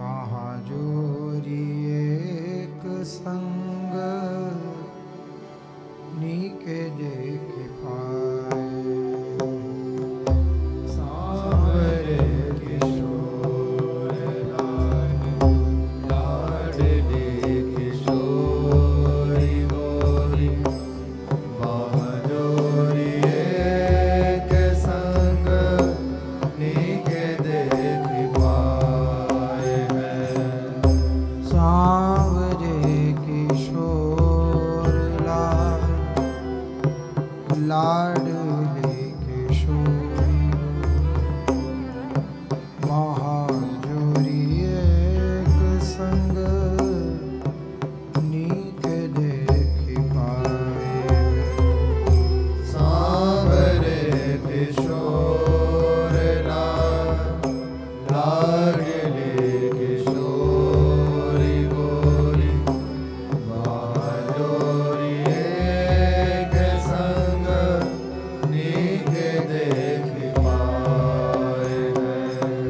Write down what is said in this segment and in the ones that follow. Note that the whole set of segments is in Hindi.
महाजोरी एक संग नीके देख पाए। सांवरे किशोर लाडले किशोरी गोरी महाजोरी एक संग नीके देख पाए हैं। सांवरे किशोर लाडले किशोरी महाजोरी एक संग नीक देख पाए। सांवरे किशोर लाडले किशोरी गोरी महाजोरी एक संग नीक देख पाए हैं।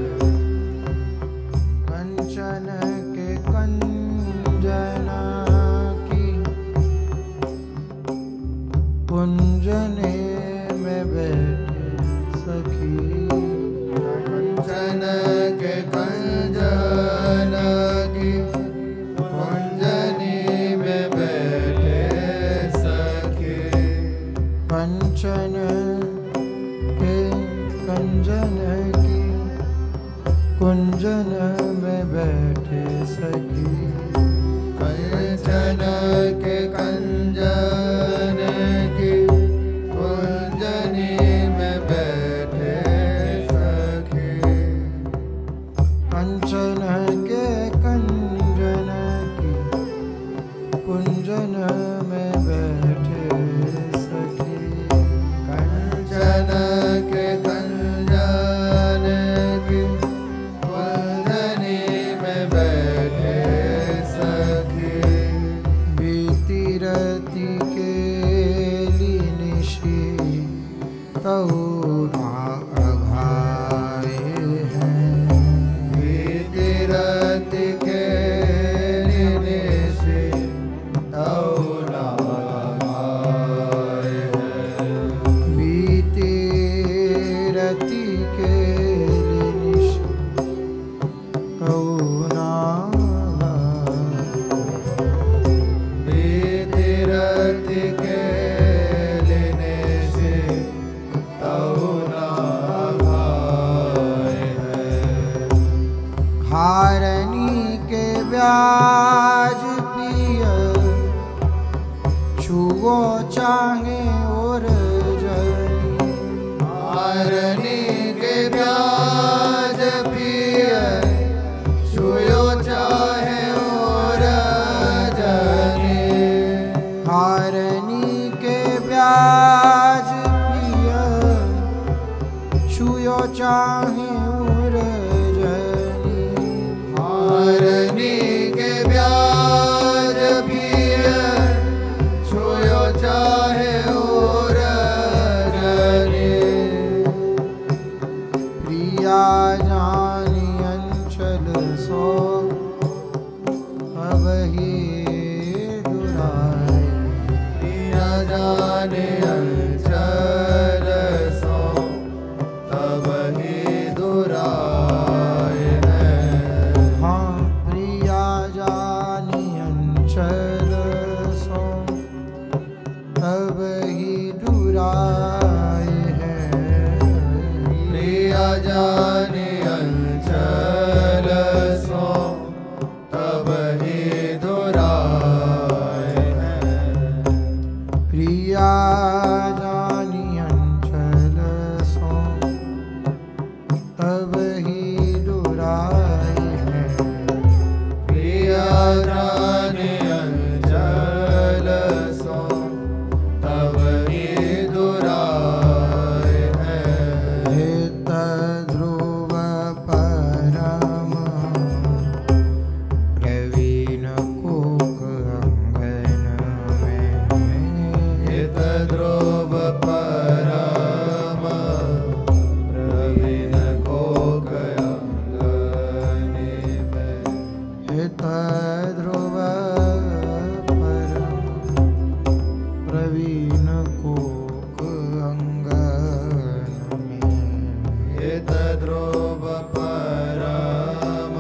कंचन के कंजना की कुंजने में बैठे सखी। कंचन के कंजन की कुंजनी में बैठे सखी। कंचन के कंजन की कुंजन में बैठे सखी। कंचन के कंजन की कुंजनी में बैठे सखी। कंचन के कंजन की कुंजन में बैठे सखी। कंचन के कंजन की कुंजनी में बैठे सखी। बीती रति के निशी तऊ ना अघाए हैं। बीती रति के निशी तऊ ना अघाए हैं। बीती रति के निशी तऊ ना बीती रति के लेने से तऊ ना भाए हैं। हारनी के ब्याज पिय छुओ चाहे और जनी। हारनी के ब्याज पिय छुओ चाहे और जनी। हारनी के ब्याज पिय छुओ चाहे और जनी। हारनी के ब्याज पिय छुओ चाहे और जनी। प्रिया जानी अंचल सो अब ही दुराए। प्रिया जाने अंचल सो तब ही दुराए हैं। हाँ प्रिया जानी अंचल सो तब ही दुराए हैं। प्रिया जाने अंचल सो तब ही दुराए हैं। प्रिया जानी अंचल सो तब ही दुराए हैं। प्रिया जाने अंचल सो तब ही दुराए हैं। हित ध्रुव परम ध्रुव परम प्रवीण कोक अंगन में ध्रुव परम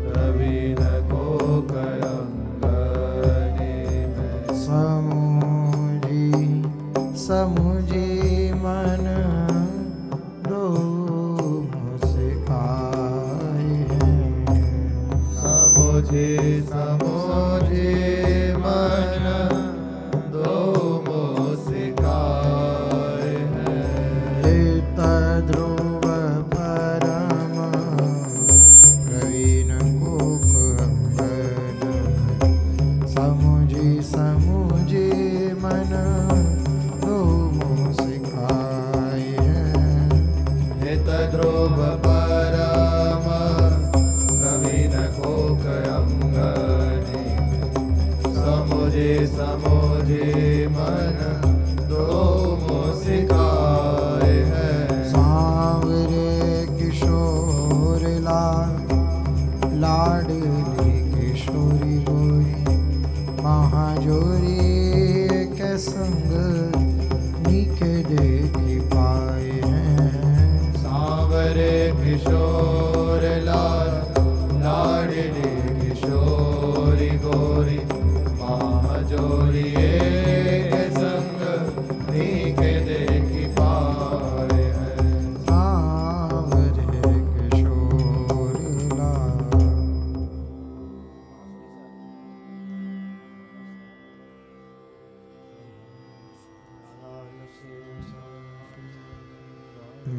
प्रवीण कोक अंगन में समुझी मन दो मुस्काए समुझे मन दो मुस्काए ध्रुव परम प्रवीण कोक अंगन समुझे मन ध्रुव परम प्रवीण कोक अंगने समुझे मन दो मुस्काए हैं सांवरे किशोर लाडली किशोरी गोरी महाजोरी के संग नीके देखी पाए सांवरे किशोर लाडली किशोरी गोरी महाजोरी के संग नीके देखी पाए सांवरे किशोर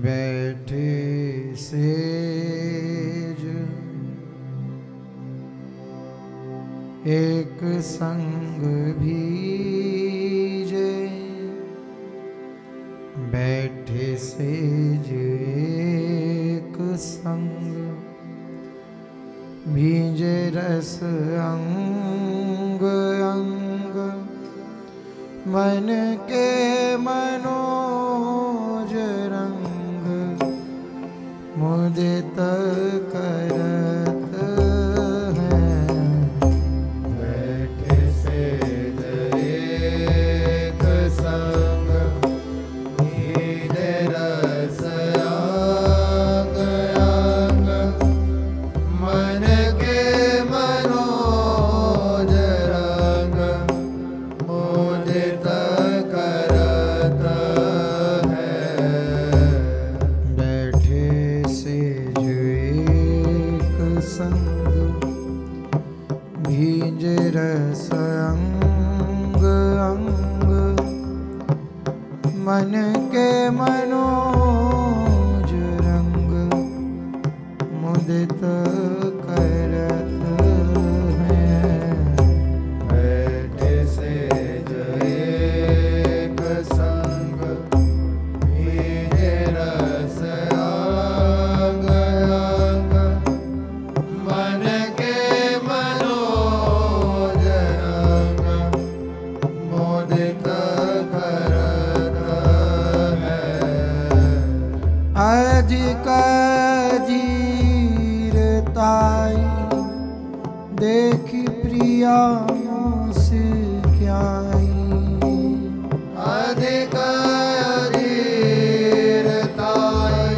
बैठे सेज एक संग भीजे बैठे सेज एक संग भीजे रस अंग अंग मन के मनोज रंग मुदित करत हैं बैठे सेज एक संग भीजे रस अंग अंग मन के मनोज रंग मुदित करत है बैठे सेज एक संग भीज रस अंग अंग मन के मनोज रंग मुदित करत हैं बैठे सेज एक संग भीज रस अंग अंग मन के मनोज रंग मुदित करत है अधिक जीरताई देखी प्रिया मुस्काई अधिक धीरताई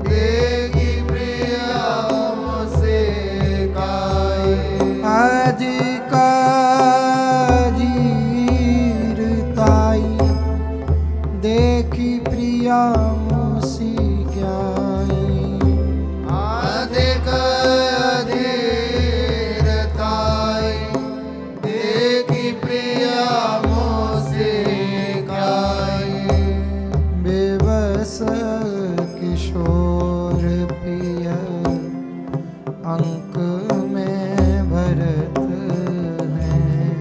देखी प्रिया मुस्काई अधिक धीरताई देखी प्रिया मुस्काई अधिक धीरताई देखी प्रिया मुस्काई बेबस किशोर पिय अंक में भरत हैं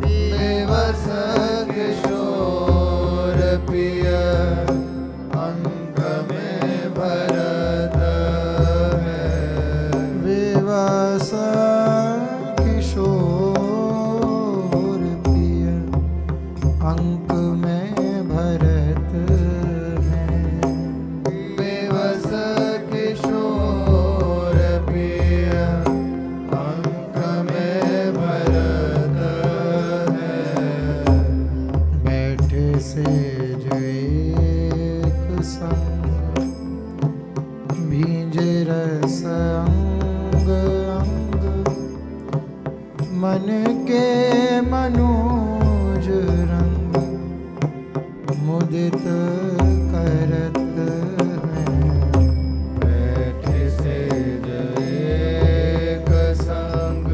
बेबस किशोर पिय अंक में भरत है बेबस किशोर पिय अंक में भरत हैं बेबस किशोर पिय अंग अंग मन के मनोज रंग मुदित करत हैं। बैठे सेज एक संग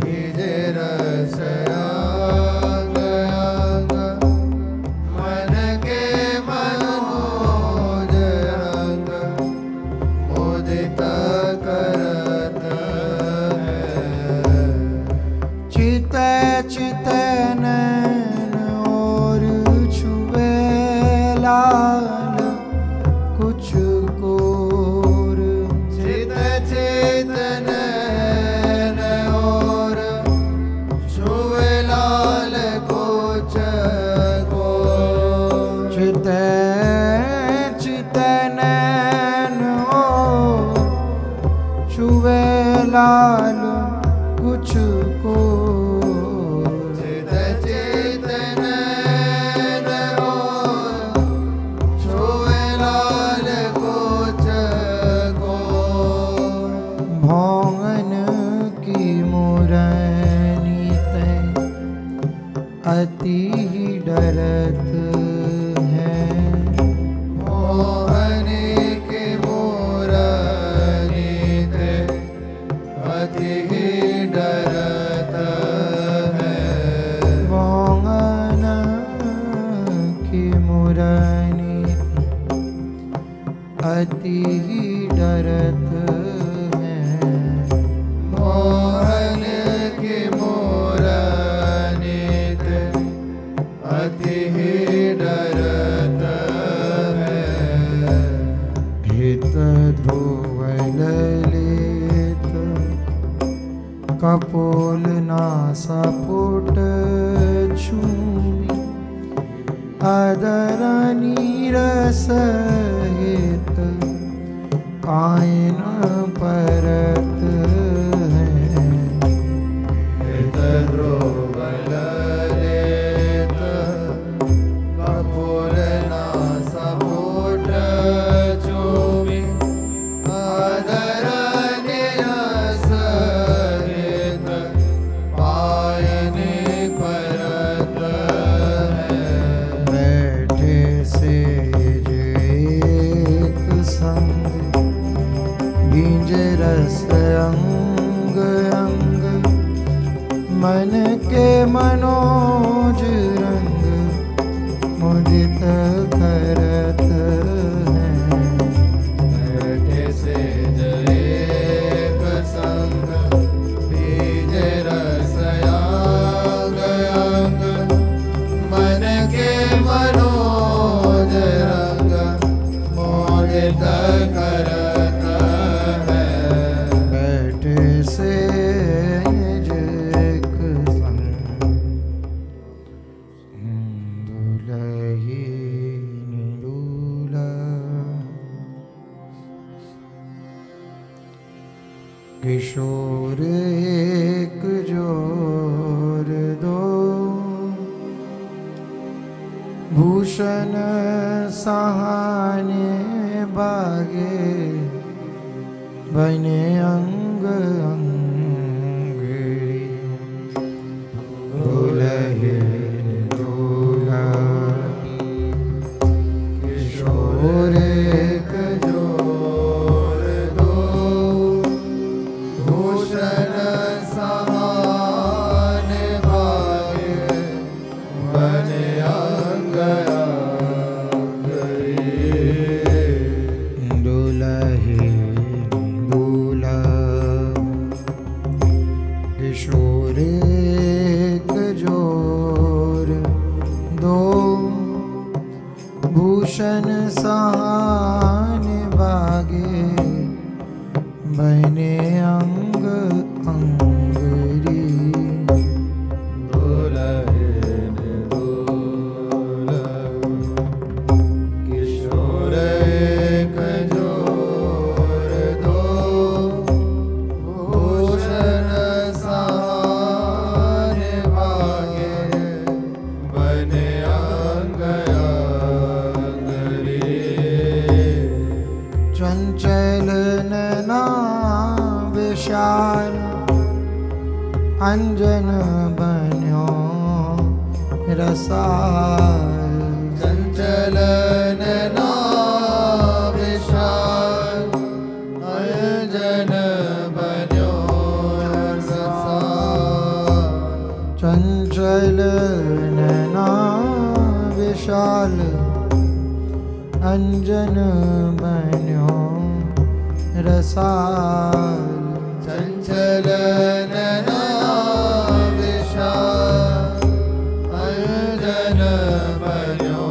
भीजे रस अंग अंग मन के मनोज रंग मुदित करत हैं। चित चित नैन और छुए लाल कुछ कोर। चित चित नैन और छुए लाल कुछ कोर। चित चित नैन और छुए लाल कुछ कोर। चित चित नैन और छुए लाल कुछ कोर। भौंगन की मुरैनी तैं अति ही डरत हैं। मोहन के मोरनी ते अति ही डरत है। भौंगन की मुरैनी अति ही डरत हैं। मोहन की मोरनी ते अति ही डरत है। हित ध्रुव ललित कपोल नासा पुट छूमि अदर नीरस हित पायन परत हैं। हित ध्रुव ललित कपोल नासा पुट छूमि अदर नीरस हित पायन परत हैं। बैठे सेज एक संग बीज रस अंग अंग मन के मनोज रंग मुदित करत हैं। बैठे सेज एक संग बीज रस अंग अंग मन के मनोज रंग मोदित करत है। बैठे सेज एक संग दुलही निडूला। किशोर एक जोर दो भूषण सहाने बागे बने अंग अंगरी। दुलहे दूल्हा किशोर एक जोर दो भूषण सहान भाग्य बने अंग अंगरी। दुलहे दूल्हा किशोर एक जोर दो भूषण सहान बागे बने अंग अंगरी। किशोर एक जोर दो भूषण सहान भाग्य बने अंग अंगरी। चंचल नैना अंजन बन्यो रसाल चंचल नैना विशाल अंजन बन्यो रसाल चंचल नैना विशाल अंजन बन्यो रसाल चंचल नैना विशाल अंजन बन्यो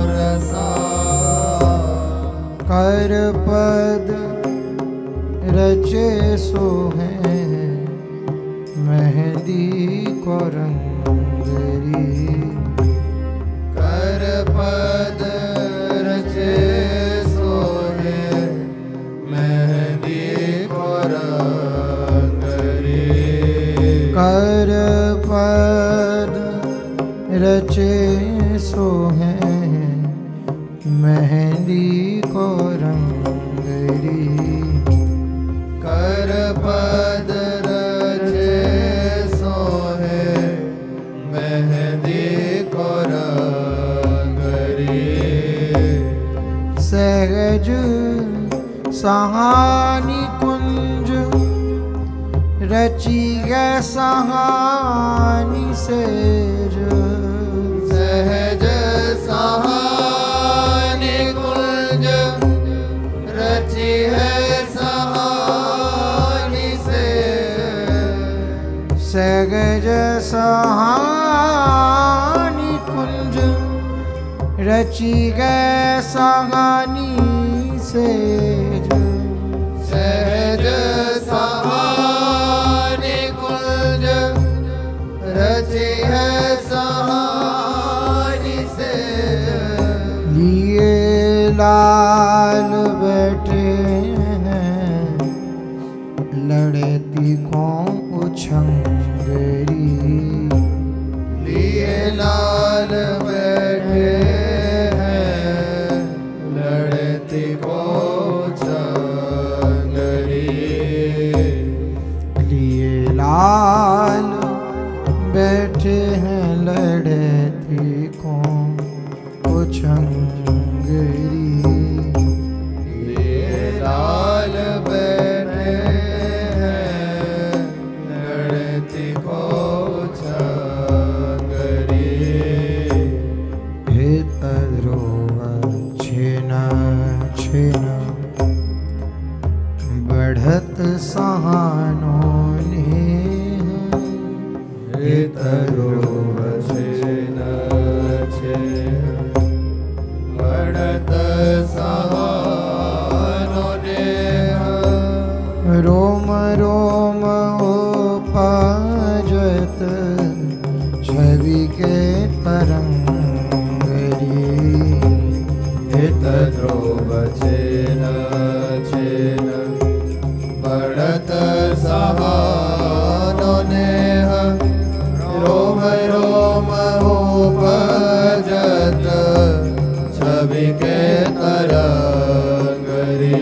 रसाल कर पद रचे सोहे मेहंदी को रंगरी कर पद रचे सोहे मेहंदी को रंगरी कर पद रचे सोहे मेहंदी को रंगरी कर पद रचे सोहे मेहंदी को रंगरी सहज सहानी कुंज रची है सहानी सेज सहज सहानी कुंज रची है सहानी से सहज सहानी कुंज रची है सहानी सेज सहज सहानी कुंज रची है सहानी से लिए लाल बैठे हैं लड़ती को उछंगरी लिए लाल बैठे हैं लड़ती को चंगरी लिए लाल बैठे हैं लड़ती को उछंगरी लिए लाल बैठे हैं लड़ती को चंगरी हित ध्रुव छिन छिन बढ़त सहानो ने हितरूप छिन छिन बढ़त सहानो नेह रोम रोम उपजत छवि के तरंगरी हित ध्रुव छिन छिन बढ़त सहानो नेह रोम रोम उपजत छवि के तरंगरी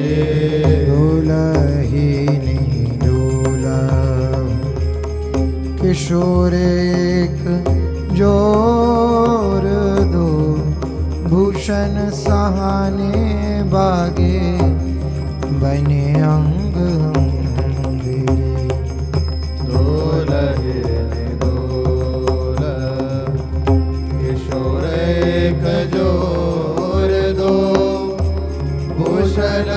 दुलहिनी दुला किशोर एक जोर दो भूषण सहाने बागे बने अंग अंगरे दुलहिनी दुल किशोर एक जोर दो भूषण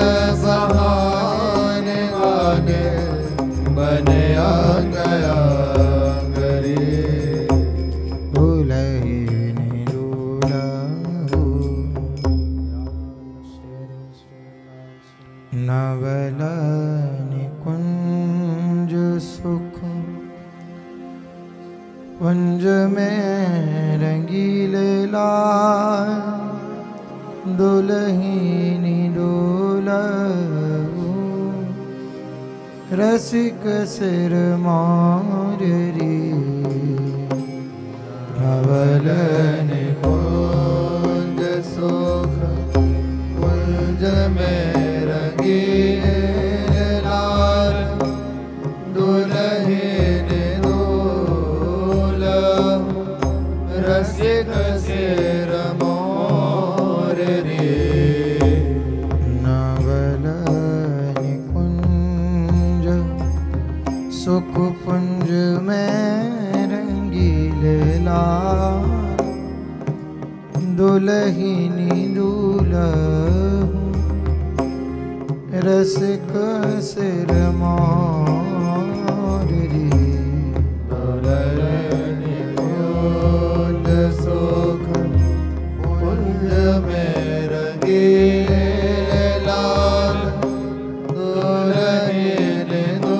सहाने आगे बने अंग अंगरी दुलहिनी दुला नवल निकुंज सुख कुंज में रंगीले लाल दुलहिनी दुलहु रसिक सिर मारी नवल निकुंज सुख कुंज में रंगीले लाल दुलहिनी सुख पुंज में रंगीले लाल, दुल्हिनी दूल्हू रसिक सिर मोर रे। दुल्हनी कुंज सुख पुंज में रंगीले लाल, दुल्हिनी दूल्हू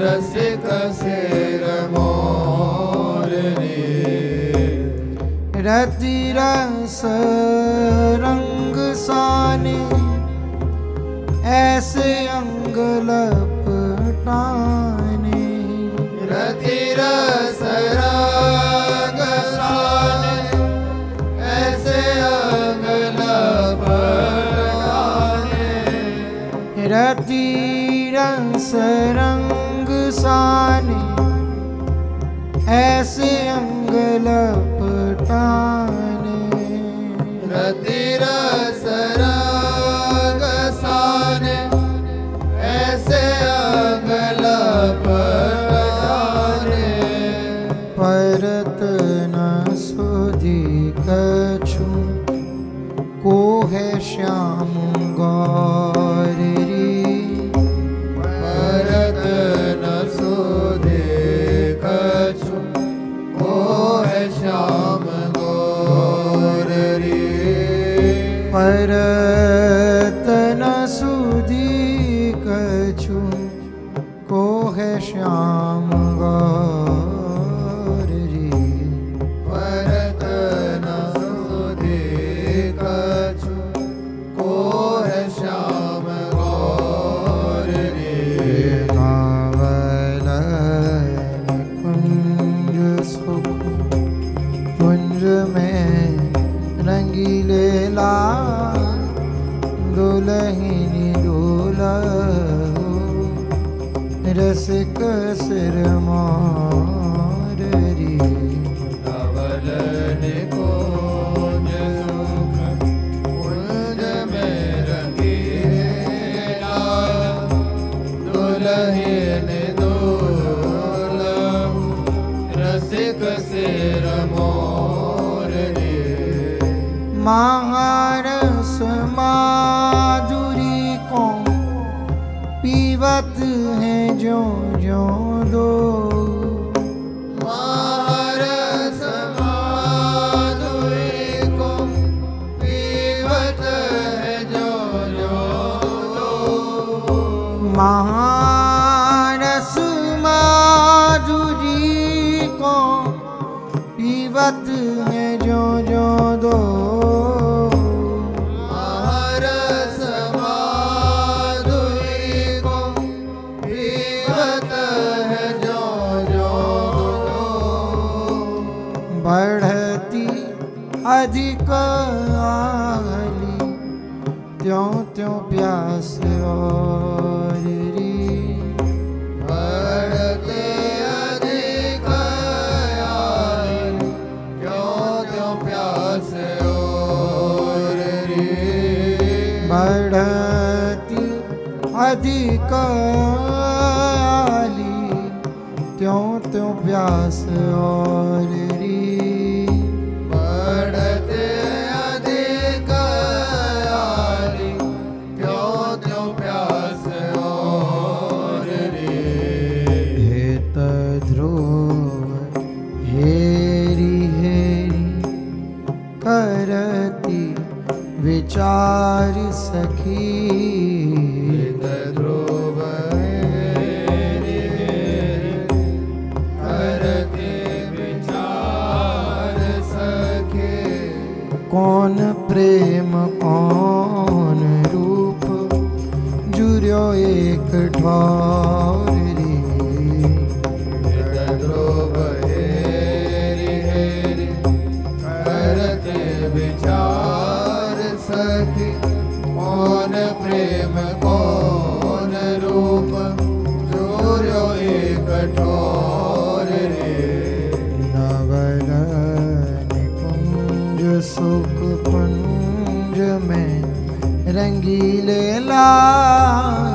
रसिक सिर मोर रे। रति रस रंग साने ऐसे अंग लपटाने, रति रस रंग साने ऐसे अंग लपटाने, रति रस रंग साने ऐसे अंग लपटाने, रति रस रंग साने ऐसे अंग लपटाने। परत न सुधि कछु को है श्याम गौर रे। परत न सुधि कछु को है श्याम गौर रे। परत न सुधि कछु को है श्याम गौर रे। परत न सुधि कछु को है श्याम गौर रे। नावल कुंज सुख कुंज में रंगीले लाल, दुल्हिनी दूल्हू रसिक सिर मोर रे। धवल निकुंज सुख कुंज में रंगीले लाल, दुल्हिनी दूल्हू रसिक सिर मोर रे। महारस माधुरी को पीवत है जो जो दो, महारस माधुरी को पीवत है जो जो दो। महारस माधुरी को पीवत है जो जो दो। महारस माधुरी को पीवत है जो जो दो। बढ़ती अधिक आली त्यों त्यों प्यास और री। बढ़ते अधिक आयु, क्यों त्यों प्यास और रे। बढ़ती अधिक आली त्यों त्यों प्यास और री। बढ़ते अधिक आयु, क्यों त्यों प्यास और रे। हेत ध्रुव हेरी हेरी करती विचार सखी। ध्रुव हेरी हेरी करते विचार सखे। कौन प्रेम कौन रूप जुर्यो एक ठौर रे। ध्रुव हेरी हेरी करते विचार सखी। कौन प्रेम कौन रूप जोर्यो एक ठौर रे। नवल निकुंज सुख कुंज में रंगीले लाल,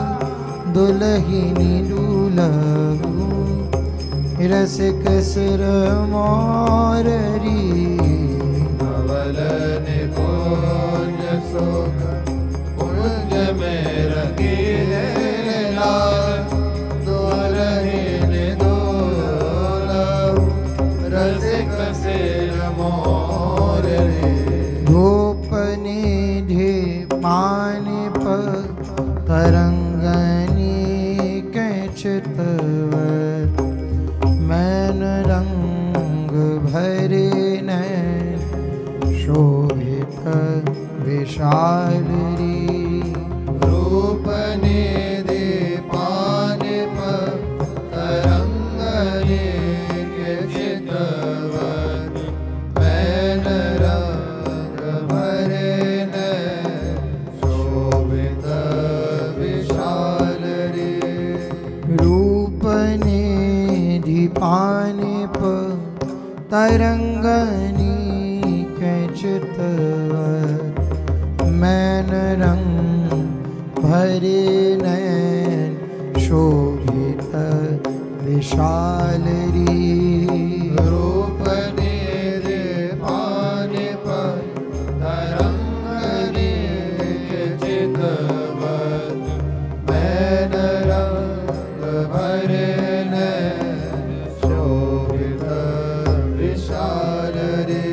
दुल्हिनी दुलहिनी दुलहु रसिक सिर मोररी नवल निकुंज सुख कुंज में रंगीले लाल दुलहिनी दुलहु रसिक सिर मोररी धूप निधि पानिप तरंगनी कैचितव मैन रंग भरे नैन शोभित विशालरी रूप निधि पानिप तरंगनी कैचितव मैन रंग भरे नैन शोभित विशालरी रूप निधि पानिप तरंगनी कैचितव मैन रंग भरे नैन शोभित विशालरी रूप निधि पानिप तरंगनी कैचितव मैन रंग भरे नैन शोभित विशालरी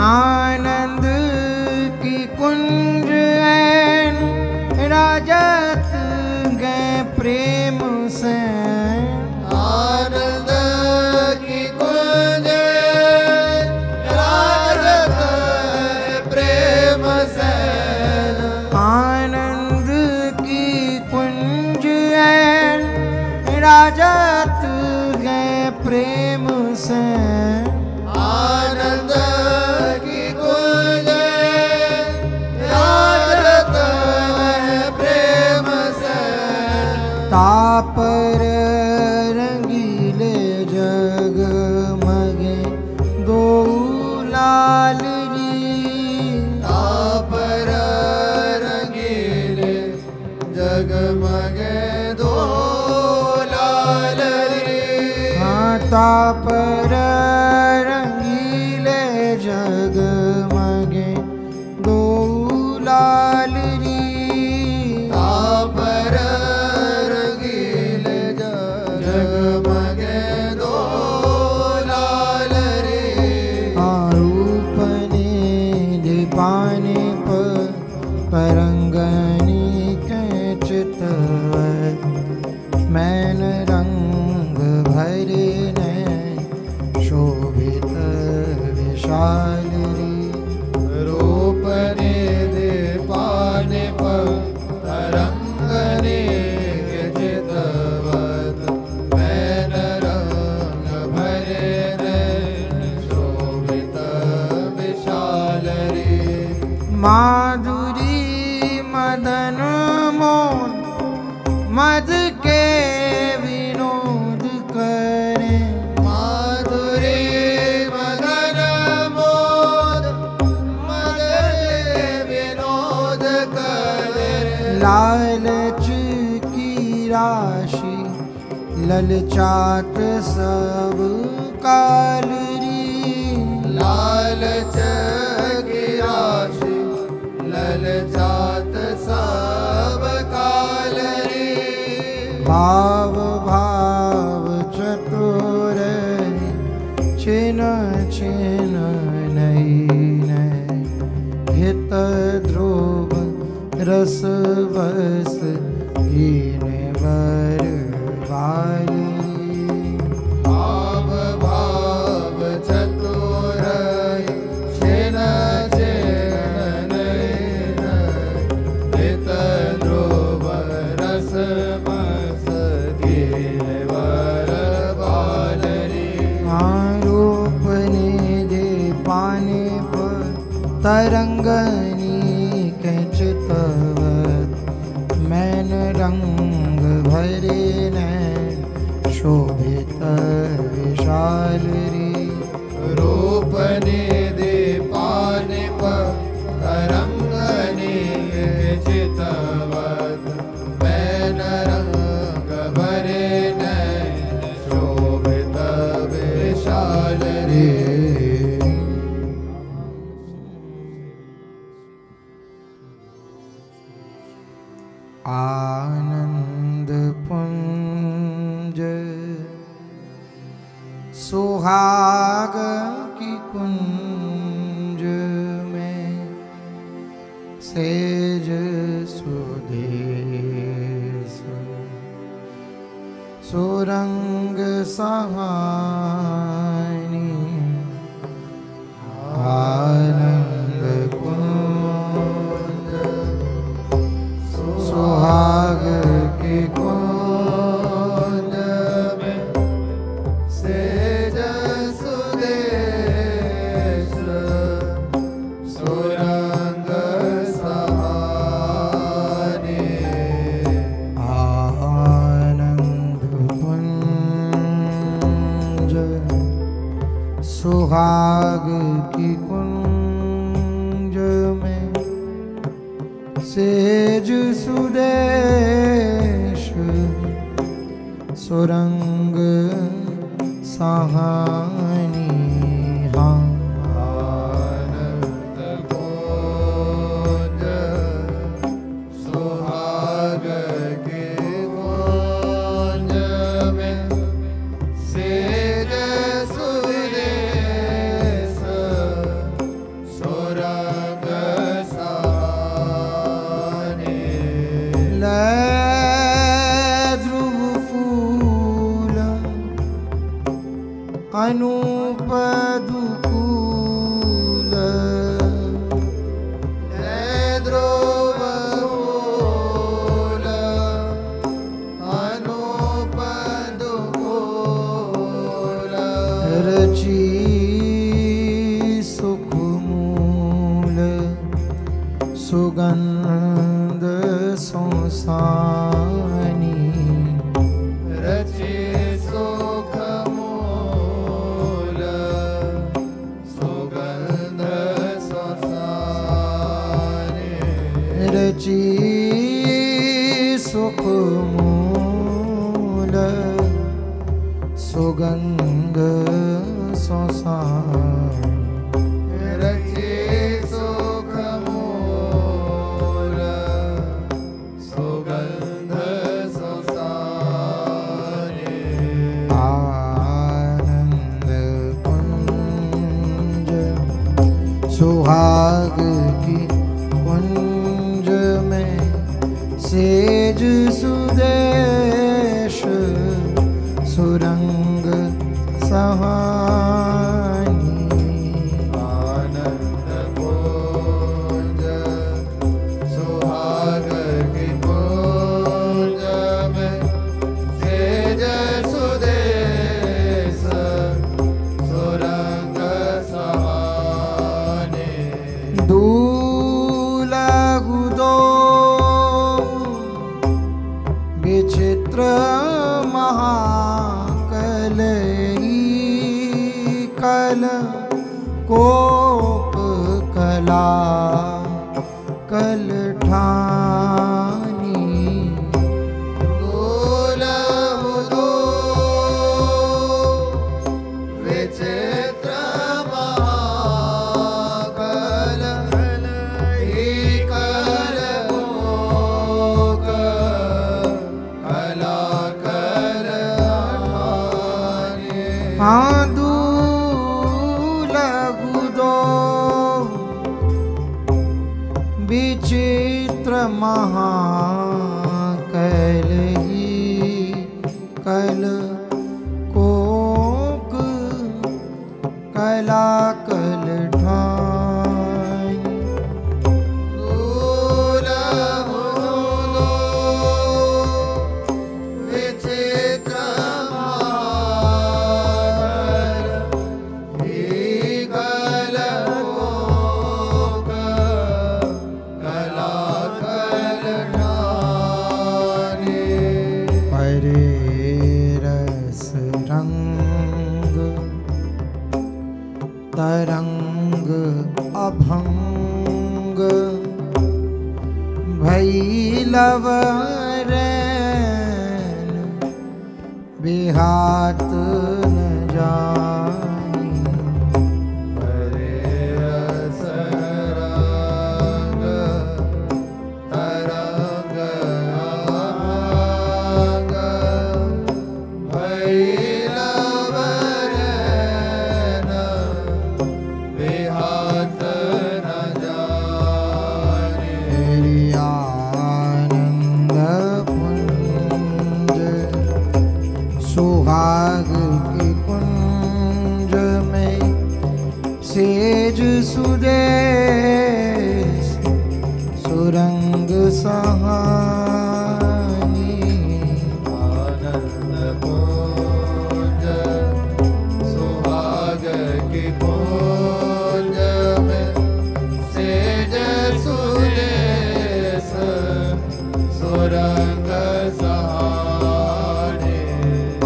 आनंद की कुंज ऐन राजत गए प्रेम से आनंद की कुंज राजत प्रेम से आनंद की कुंज ऐन राजत गए प्रेम से आनंद की कुंज राजत प्रेम से तापर रंगीले जगमगे दो लालरी तापर रंगीले जगमगे दो लालरी हाँ तापर रंगीले जगमगे दो लालरी तापर रंगीले जगमगे दो लालरी रूप निधि पानिप तरंगनी कैचितव मैन रंग भरे नैन शोभित विशालरी रूप निधि पानिप तरंगनी कैचितव मैन रंग भरे नैन शोभित विशालरी माधुरी मदन मोहन मद के विनोद करे माधुरी मदन मोद मद विनोद करे लालच की राशि ललचात सब कालरी लालच की राशि ललचात सब कालरी भाव भाव चतुर छिन छिन नई नई हित ध्रुव रस बस हीन वर वाली भाव भाव चतुर छिन छिन नयन हित ध्रुव रस बस हीन वर वालरी आरोप निधि पानिप तरंगनी कैचितव मैन रंग भरे नैन शोभित विशालरी रूप निधि पानिप तरंगनी चितवत मैन रंग आनंद पुंज सुहाग की कुंज में सेज सुदेश सुरंग सहानी आनंद कुंज सुहाग की कुंज में सेज सुदेश सुरंग सहानी आनंद कुंज सुहाग की कुंज में सेज सुदेश सुरंग सहानी हाँ आनंद कुंज सुहाग के कुंज में सेज सुदेश सुरंग सहानी ध्रुव फूल अनुपदुकूल ध्रुव फूल अनुपदुकूल रची सुखमूल सुगंध सोसानी रचि सुख मूल सुगंध सोसानी रची सुखमूल सुगंध सोसानी रचि सुख मूल सुगंध सोसानी आनंद कुंज सुहाग की कुंज में सेज सुदेश सुरंग सहानी आनंद कुंज सुहाग की कुंज में सेज सुदेश सुरंग सहानी दूलगुदो विचित्र महाकलई कल कोप कला कल ठानी दूलगुदो विचित्र महाकल कल कोक कला कल ठानी हाँ दूलगुदो विचित्र महाकलई कल कोक कला कल ठानी दूलगुदो विचित्र महाकल कल कोक कला कल ठानी परे रस रंग तरंग अभंग भैलव रैन बिहात न जानी हरे रस रंग तरंग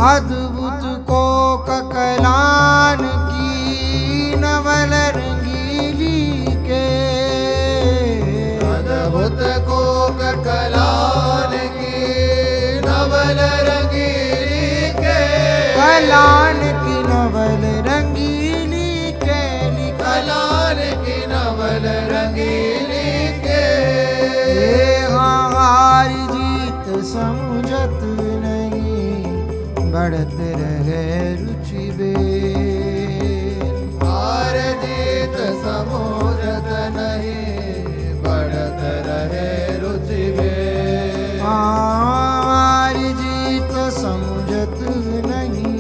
अद्भुत को ककलान की नवल रंगीली के, अद्भुत को ककलान की नवल रंगीली के, कलान की नवल रंगीली के, कलान की नवल रंगीली के। हार जीत समझत नहीं, बढ़त रहे रुचि बेर। हार जीत समझत नहीं, बढ़त रहे रुचि बेर। हार जीत समझत नहीं,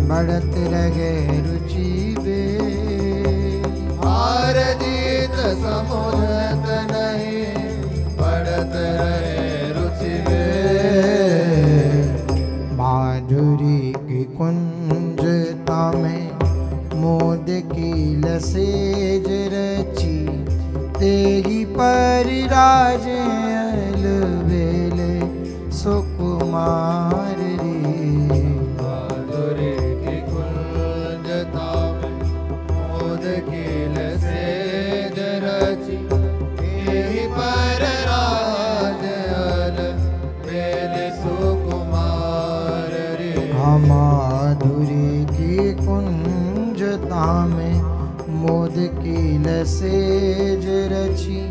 बढ़त रहे रुचि बेर। हार जीत समझत नहीं, बढ़त रहे रुचि बेर। माधुरी की कुंजता में मोद की लसेज रची, तेरी परिराज अलबेले सुकुमार रे। माधुरी की कुंजता में मोद की लसेज रची, तेरी परराज अलबेले सुकुमार रे। माधुरी की कुंजता में मोद की लसेज रची,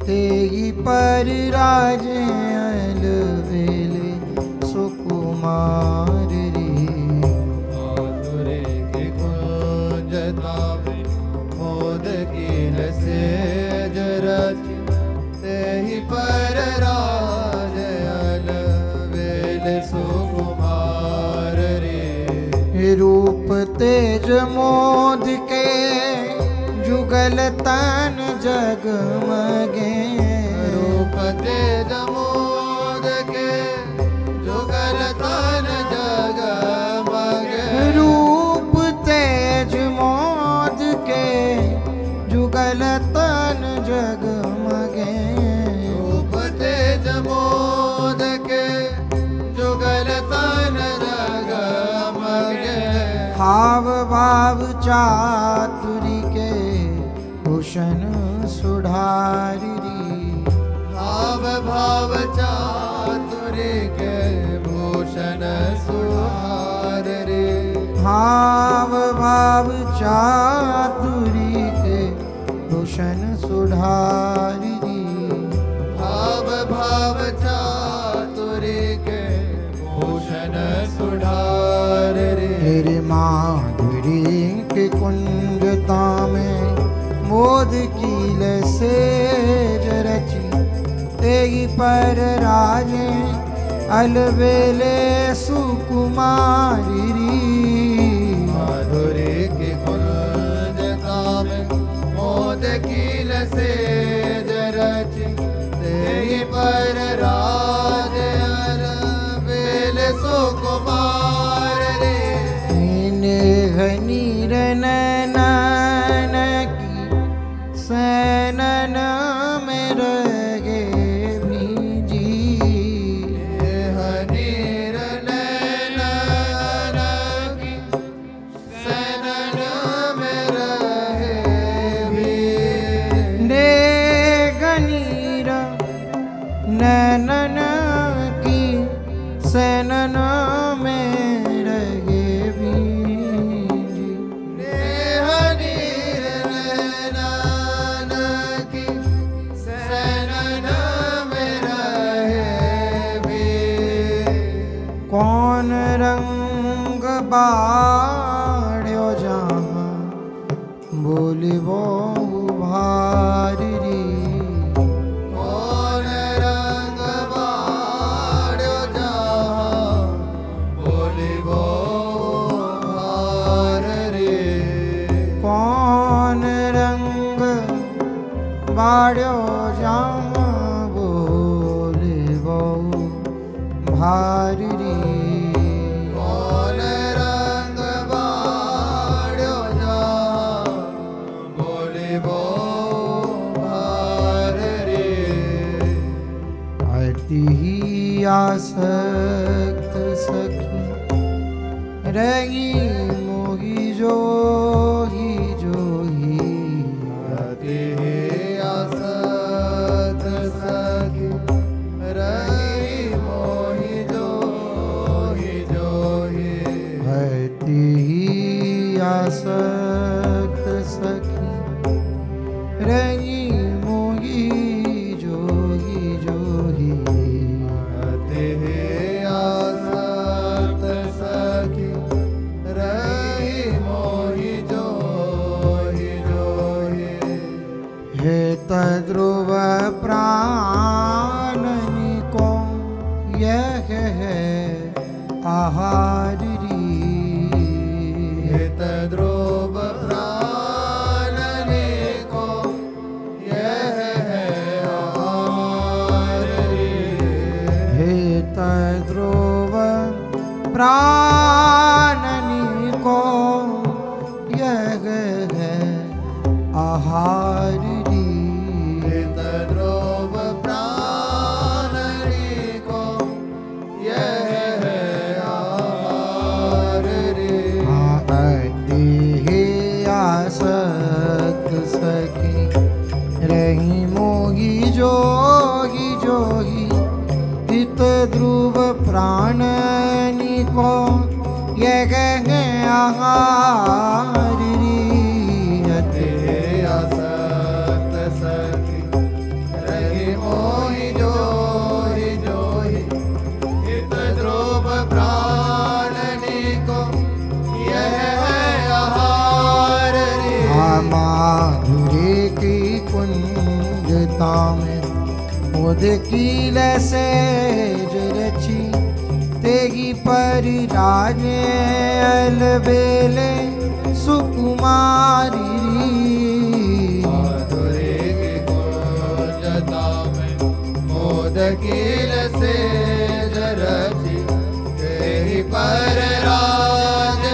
तेरी परिराज अलबेले सुकुमार रे। माधुरी की कुंजता में मोद की लसेज रची, तेहि परराज अलबेले सुकुमार रे। रूप तेज मोद के जुगल तन जगमगे, रूप तेज मोद के जुगल तन जगमगे। रूप तेज मोद के जुगल तन जगमगे। रूप तेज मोद के जुगल तन जगमगे। हाव भाव चातुरी के भूषण सुधारी। हाव भाव चातुरी के भूषण सुधार रे। हाव भाव चातुरी के भूषण सुधारी। हाव भाव चातुरी के भूषण सुधार रे। तेरे माधुरी के कुंजता में मोद की लसेज रची, तेरी पर राजे अलबेले सुकुमारी। माधुरी की कुंजता में मोद की लसेज रची, तेहि पर राज अलबेले सुकुमार रे। नेघनीर नैनन की सैनन में रगे भीजी। नेघनीर नैनन की सैनन में रहे भी। नेघनीर नैनन की सैनन में रगे भीजी। नेघनीर नैनन की सैनन में रहे भी। कौन रंग बाढ़ो जहाँ बोली वो भारी। कौन रंग बाढ़ो जहाँ बोली वो भार रे। कौन रंग बाढ़ो जहाँ बोली वो भारी। कौन रंग बाढ़ो जहाँ बोली वो भार रे। अति ही आसक्त सखी रही मोही जोही जोही अति असत सखी रही मोहि जोहि जोहि अति आसक्त सखी रही मोही जोही जोही अति असत सखी रही मोहि जोहि जोहि हे तद्रुव प्राणनी को यह है आहार हित ध्रुव प्राणनी को यह है आहार हे तद्रुव प्राणनी को यह है आहार हित ध्रुव प्राणनी को यह है आहार आसक्त सखी रही मोही जोगी जोगी हित ध्रुव प्राणनी को यह है आहार अति असत सखी रही मोहि जोहि जोहि हित ध्रुव प्राणनी को यह है आहार माधुरी की कुंजता में मुद कील से रची तेगी पर राजे अलबेले सुकुमारी माधुरी की कुंजता में मोद कील से रची तेहि पर राज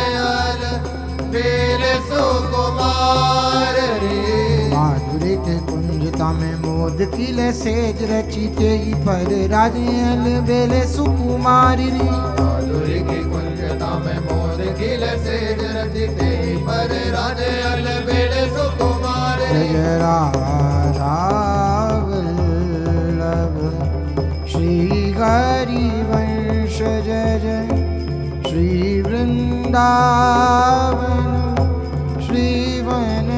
बेल सुकुमार माधुरी के कुंजता में मोद कील सेज रची तेगी पर राजल बेले सुकुमारी माधुरी की कुंजता में मोद कील से रची तेहि पर राज बेल सुकुमार जय राधावल्लभ श्री हरिवंश जय जय श्री वृंदावन श्री वन